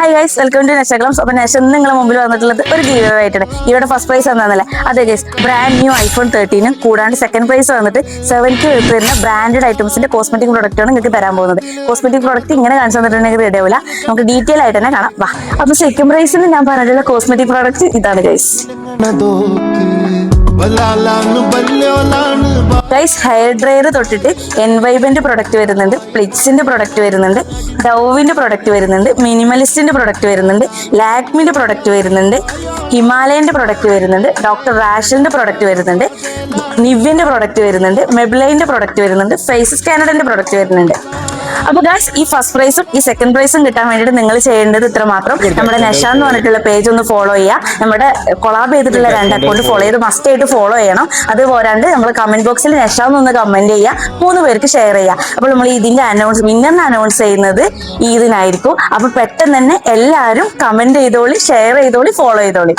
Hi guys, welcome to Neshaglams. അപ്പോൾ നെഷ നിങ്ങളുടെ മുമ്പിൽ വന്നിട്ടുള്ളത് ഒരു ഗീവ് ആയിട്ടാണ്. ഇവിടെ ഫസ്റ്റ് പ്രൈസ് എന്താണെന്നല്ലേ, അതെ ഗൈസ്, ബ്രാൻഡ് ന്യൂ iPhone 13 കൂടാണ്ട് സെക്കൻഡ് പ്രൈസ് വന്നിട്ട് 7K വരുന്ന ബ്രാൻഡഡ് ഐറ്റംസിന്റെ കോസ്മെറ്റിക് പ്രോഡക്റ്റാണ് നിങ്ങൾക്ക് തരാൻ പോകുന്നത്. കോസ്മെറ്റിക് പ്രോഡക്റ്റ് ഇങ്ങനെ കാണിച്ചു തന്നിട്ടുണ്ടെങ്കിൽ റെഡി ആവില്ല, നമുക്ക് ഡീറ്റെയിൽ ആയിട്ട് തന്നെ കാണാം. വാ, അപ്പോൾ സെക്കൻഡ് പ്രൈസിന് ഞാൻ പറഞ്ഞിട്ടുള്ള കോസ്മെറ്റിക് പ്രോഡക്റ്റ് ഇതാണ് ഗൈസ്. ഗൈസ്, ഹെയർ ഡ്രയർ തൊട്ടിട്ട് എൻവൈബിന്റെ പ്രൊഡക്റ്റ് വരുന്നുണ്ട്, പ്ലിക്സിന്റെ പ്രൊഡക്റ്റ് വരുന്നുണ്ട്, ഡൗവിന്റെ പ്രൊഡക്റ്റ് വരുന്നുണ്ട്, മിനിമലിസ്റ്റിന്റെ പ്രൊഡക്റ്റ് വരുന്നുണ്ട്, ലാക്മിന്റെ പ്രൊഡക്റ്റ് വരുന്നുണ്ട്, ഹിമാലയന്റെ പ്രൊഡക്റ്റ് വരുന്നുണ്ട്, ഡോക്ടർ റാഷലിന്റെ പ്രൊഡക്റ്റ് വരുന്നുണ്ട്, നിവ്യന്റെ പ്രൊഡക്റ്റ് വരുന്നുണ്ട്, മെബ്ലൈന്റെ പ്രൊഡക്റ്റ് വരുന്നുണ്ട്, ഫേസ് സ്കാനറിന്റെ പ്രൊഡക്റ്റ് വരുന്നുണ്ട്. അപ്പൊ ഗൈസ്, ഈ ഫസ്റ്റ് പ്രൈസും ഈ സെക്കൻഡ് പ്രൈസും കിട്ടാൻ വേണ്ടിയിട്ട് നിങ്ങൾ ചെയ്യേണ്ടത് ഇത്ര മാത്രം. നമ്മുടെ നെഷ എന്ന് പറഞ്ഞിട്ടുള്ള പേജ് ഒന്ന് ഫോളോ ചെയ്യുക. നമ്മുടെ കൊളാബ് ചെയ്തിട്ടുള്ള 2 അക്കൗണ്ട് ഫോളോ ചെയ്ത് മസ്റ്റ് ആയിട്ട് ഫോളോ ചെയ്യണം. അത് പോരാണ്ട് നമ്മൾ കമന്റ് ബോക്സിൽ നെഷ എന്നൊന്ന് കമന്റ് ചെയ്യുക, 3 പേർക്ക് ഷെയർ ചെയ്യുക. അപ്പോൾ നമ്മൾ ഇതിന്റെ വിന്നറിനെ അനൗൺസ് ചെയ്യുന്നത് ഇതിനായിരിക്കും. അപ്പൊ പെട്ടെന്ന് തന്നെ എല്ലാവരും കമന്റ് ചെയ്തോളി, ഷെയർ ചെയ്തോളി, ഫോളോ ചെയ്തോളി.